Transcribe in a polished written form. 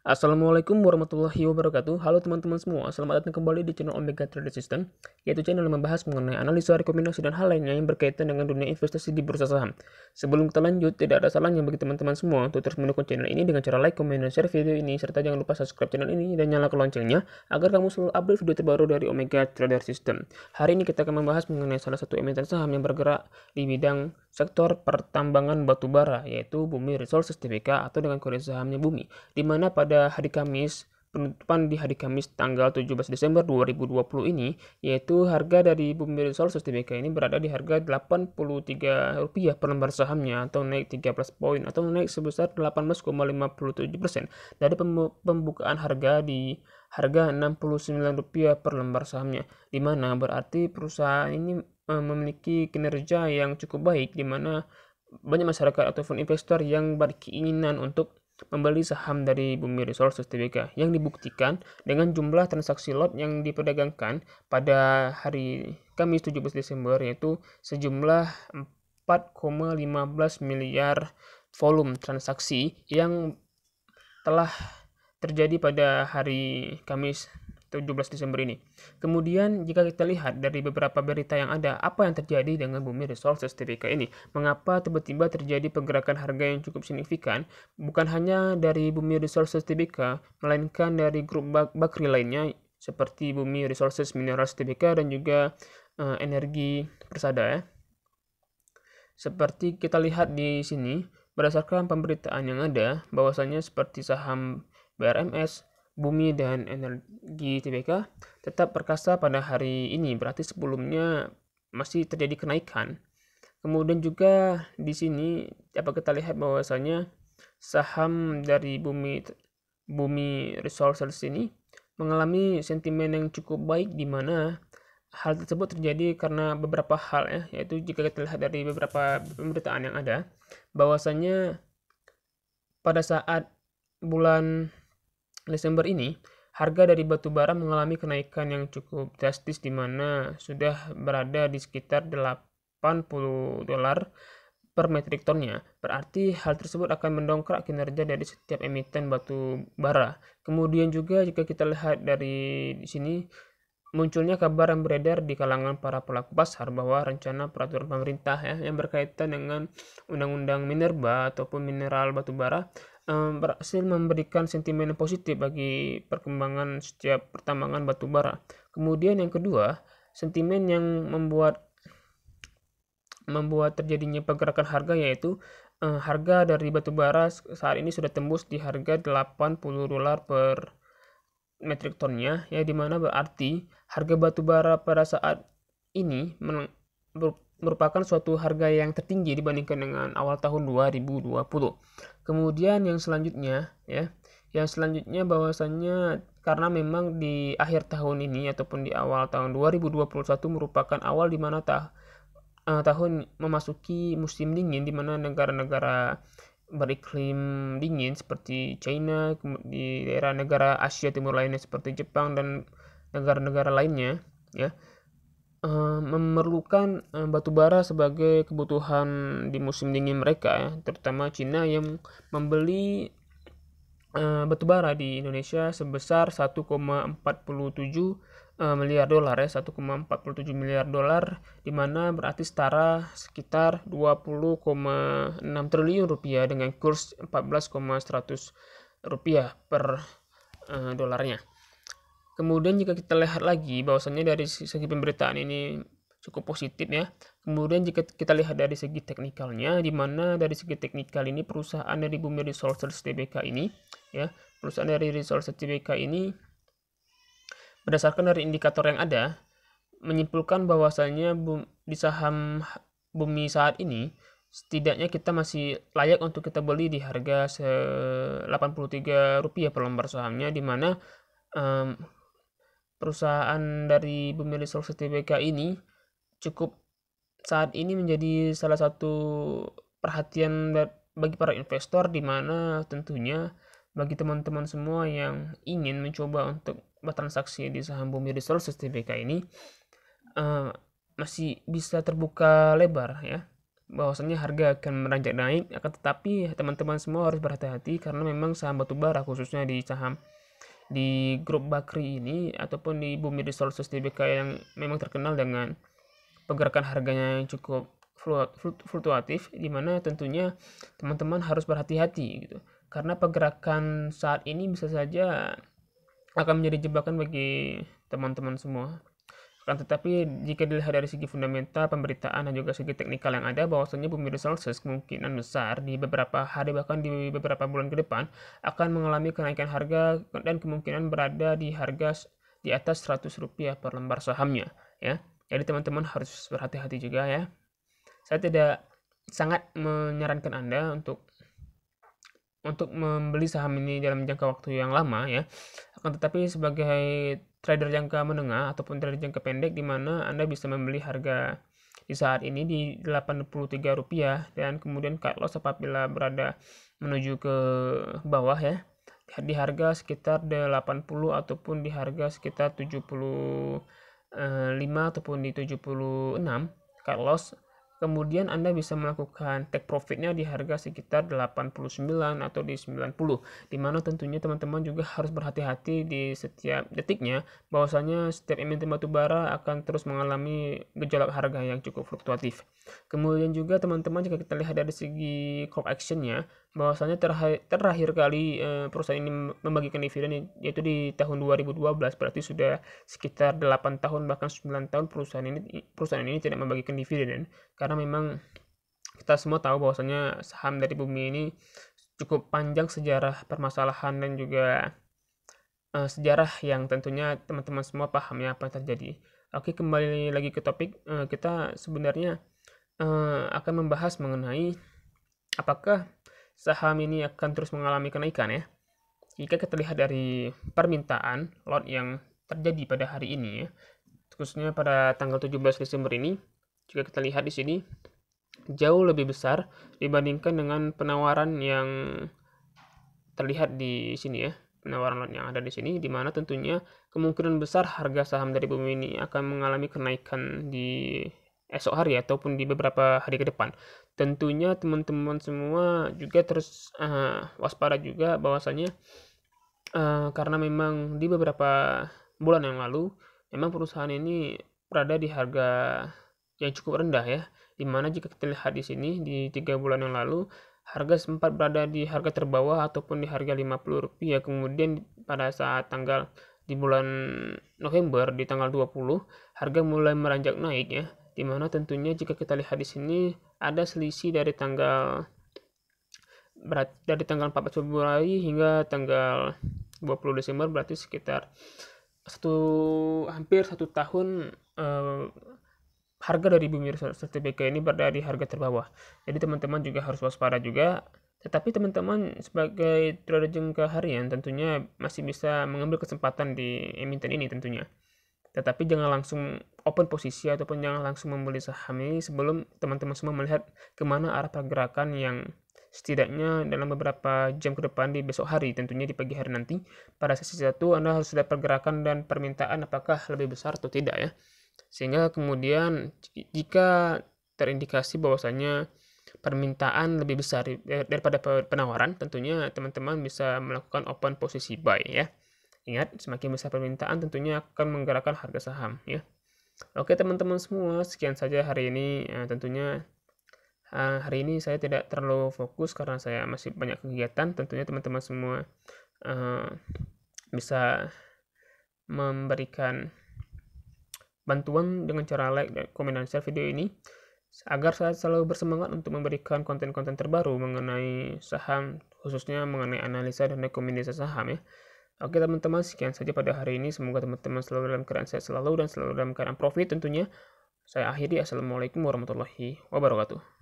Assalamualaikum warahmatullahi wabarakatuh. Halo teman-teman semua, selamat datang kembali di channel Omega Trader System, yaitu channel yang membahas mengenai analisa, rekomendasi, dan hal lainnya yang berkaitan dengan dunia investasi di bursa saham. Sebelum kita lanjut, tidak ada salahnya bagi teman-teman semua untuk terus mendukung channel ini dengan cara like, komen, dan share video ini, serta jangan lupa subscribe channel ini dan nyalakan loncengnya agar kamu selalu update video terbaru dari Omega Trader System. Hari ini kita akan membahas mengenai salah satu emiten saham yang bergerak di bidang sektor pertambangan batubara, yaitu Bumi Resources Tbk atau dengan kode sahamnya Bumi, di mana pada hari Kamis, penutupan di hari Kamis tanggal 17 Desember 2020 ini, yaitu harga dari Bumi Resources Tbk ini berada di harga Rp83 per lembar sahamnya, atau naik 13 poin atau naik sebesar 18,57% dari pembukaan harga di harga Rp69 per lembar sahamnya, di mana berarti perusahaan ini memiliki kinerja yang cukup baik, di mana banyak masyarakat ataupun investor yang berkeinginan untuk membeli saham dari Bumi Resources Tbk, yang dibuktikan dengan jumlah transaksi lot yang diperdagangkan pada hari Kamis 17 Desember, yaitu sejumlah 4,15 miliar volume transaksi yang telah terjadi pada hari Kamis 17 Desember ini. Kemudian jika kita lihat dari beberapa berita yang ada, apa yang terjadi dengan Bumi Resources Tbk ini? Mengapa tiba-tiba terjadi pergerakan harga yang cukup signifikan? Bukan hanya dari Bumi Resources Tbk, melainkan dari grup bakri lainnya seperti Bumi Resources Minerals Tbk dan juga Energi Persada ya. Seperti kita lihat di sini, berdasarkan pemberitaan yang ada, bahwasanya seperti saham BRMS, Bumi, dan Energi Tbk tetap perkasa pada hari ini, berarti sebelumnya masih terjadi kenaikan. Kemudian juga di sini dapat kita lihat bahwasanya saham dari Bumi Resources ini mengalami sentimen yang cukup baik, di mana hal tersebut terjadi karena beberapa hal ya, yaitu jika kita lihat dari beberapa pemberitaan yang ada, bahwasanya pada saat bulan Desember ini, harga dari batu bara mengalami kenaikan yang cukup drastis, di mana sudah berada di sekitar $80 per metrik tonnya. Berarti hal tersebut akan mendongkrak kinerja dari setiap emiten batu bara. Kemudian juga jika kita lihat dari sini, munculnya kabar yang beredar di kalangan para pelaku pasar bahwa rencana peraturan pemerintah ya, yang berkaitan dengan Undang-Undang Minerba ataupun mineral batubara berhasil memberikan sentimen yang positif bagi perkembangan setiap pertambangan batubara. Kemudian yang kedua, sentimen yang membuat terjadinya pergerakan harga, yaitu harga dari batubara saat ini sudah tembus di harga $80 per metrik tonnya ya, dimana berarti harga batubara pada saat ini merupakan suatu harga yang tertinggi dibandingkan dengan awal tahun 2020. Kemudian yang selanjutnya bahwasannya karena memang di akhir tahun ini ataupun di awal tahun 2021 merupakan awal di mana tahun memasuki musim dingin, di mana negara-negara beriklim dingin seperti China, di daerah negara Asia Timur lainnya seperti Jepang dan negara-negara lainnya ya, memerlukan batu bara sebagai kebutuhan di musim dingin mereka ya, terutama China yang membeli batu bara di Indonesia sebesar 1,47 miliar dolar ya, 1,47 miliar dolar, di mana berarti setara sekitar 20,6 triliun rupiah dengan kurs 14,100 rupiah per dolarnya. Kemudian jika kita lihat lagi bahwasannya dari segi pemberitaan ini cukup positif ya. Kemudian jika kita lihat dari segi teknikalnya, di mana dari segi teknikal ini perusahaan dari Bumi Resources Tbk ini ya, perusahaan dari Resources Tbk ini berdasarkan dari indikator yang ada menyimpulkan bahwasanya di saham Bumi saat ini setidaknya kita masih layak untuk kita beli di harga Rp83 per lembar sahamnya, di mana perusahaan dari Bumi Resources Tbk ini cukup saat ini menjadi salah satu perhatian bagi para investor, di mana tentunya bagi teman-teman semua yang ingin mencoba untuk bertransaksi di saham Bumi Resources Tbk ini masih bisa terbuka lebar ya. bahwasanya harga akan meranjak naik, akan tetapi teman-teman semua harus berhati-hati karena memang saham batubara, khususnya di grup Bakri ini ataupun di Bumi Resources TBK yang memang terkenal dengan pergerakan harganya yang cukup fluktuatif, di mana tentunya teman-teman harus berhati-hati gitu. Karena pergerakan saat ini bisa saja akan menjadi jebakan bagi teman-teman semua. Akan tetapi jika dilihat dari segi fundamental, pemberitaan dan juga segi teknikal yang ada, bahwasanya Bumi Resources kemungkinan besar di beberapa hari bahkan di beberapa bulan ke depan akan mengalami kenaikan harga dan kemungkinan berada di harga di atas Rp100 per lembar sahamnya ya. Jadi teman-teman harus berhati-hati juga ya. Saya tidak sangat menyarankan Anda untuk membeli saham ini dalam jangka waktu yang lama ya. Akan tetapi sebagai trader jangka menengah ataupun trader jangka pendek, di mana Anda bisa membeli harga di saat ini di Rp83 dan kemudian cut loss apabila berada menuju ke bawah ya, di harga sekitar 80 ataupun di harga sekitar 75 ataupun di 76 cut loss. Kemudian Anda bisa melakukan take profitnya di harga sekitar 89 atau di 90, dimana tentunya teman-teman juga harus berhati-hati di setiap detiknya, bahwasanya setiap emiten batubara akan terus mengalami gejolak harga yang cukup fluktuatif. Kemudian juga teman-teman jika kita lihat dari segi call actionnya, bahwasanya terakhir kali perusahaan ini membagikan dividen yaitu di tahun 2012, berarti sudah sekitar 8 tahun bahkan 9 tahun perusahaan ini tidak membagikan dividen. Karena memang kita semua tahu bahwasanya saham dari Bumi ini cukup panjang sejarah permasalahan dan juga sejarah yang tentunya teman-teman semua paham ya apa yang terjadi. Oke, kembali lagi ke topik, kita sebenarnya akan membahas mengenai apakah saham ini akan terus mengalami kenaikan ya. Jika kita lihat dari permintaan lot yang terjadi pada hari ini ya, khususnya pada tanggal 17 Desember ini, jika kita lihat di sini jauh lebih besar dibandingkan dengan penawaran yang terlihat di sini ya, penawaran lot yang ada di sini, di mana tentunya kemungkinan besar harga saham dari Bumi ini akan mengalami kenaikan di esok hari ataupun di beberapa hari ke depan. Tentunya teman-teman semua juga terus waspada juga bahwasanya karena memang di beberapa bulan yang lalu memang perusahaan ini berada di harga yang cukup rendah ya, dimana jika kita lihat di sini di 3 bulan yang lalu harga sempat berada di harga terbawah ataupun di harga Rp50, kemudian pada saat di bulan November di tanggal 20 harga mulai meranjak naik ya, dimana tentunya jika kita lihat di sini ada selisih dari tanggal 14 Februari hingga tanggal 20 Desember, berarti sekitar hampir 1 tahun harga dari Bumi Resources TBK ini berada di harga terbawah. Jadi teman-teman juga harus waspada juga. Tetapi teman-teman sebagai trader jangka harian tentunya masih bisa mengambil kesempatan di emiten ini tentunya. Tetapi jangan langsung open posisi ataupun jangan langsung membeli saham ini sebelum teman-teman semua melihat kemana arah pergerakan yang setidaknya dalam beberapa jam ke depan di besok hari, tentunya di pagi hari nanti. Pada sesi 1 Anda harus lihat pergerakan dan permintaan apakah lebih besar atau tidak ya. Sehingga kemudian jika terindikasi bahwasanya permintaan lebih besar daripada penawaran, tentunya teman-teman bisa melakukan open posisi buy ya. Ingat, semakin besar permintaan tentunya akan menggerakkan harga saham ya. Oke teman-teman semua, sekian saja hari ini. Tentunya hari ini saya tidak terlalu fokus karena saya masih banyak kegiatan. Tentunya teman-teman semua bisa memberikan bantuan dengan cara like dan komen dan share video ini agar saya selalu bersemangat untuk memberikan konten-konten terbaru mengenai saham, khususnya mengenai analisa dan rekomendasi saham ya. Oke teman-teman, sekian saja pada hari ini. Semoga teman-teman selalu dalam keadaan sehat selalu dan selalu dalam keadaan profit tentunya. Saya akhiri. Assalamualaikum warahmatullahi wabarakatuh.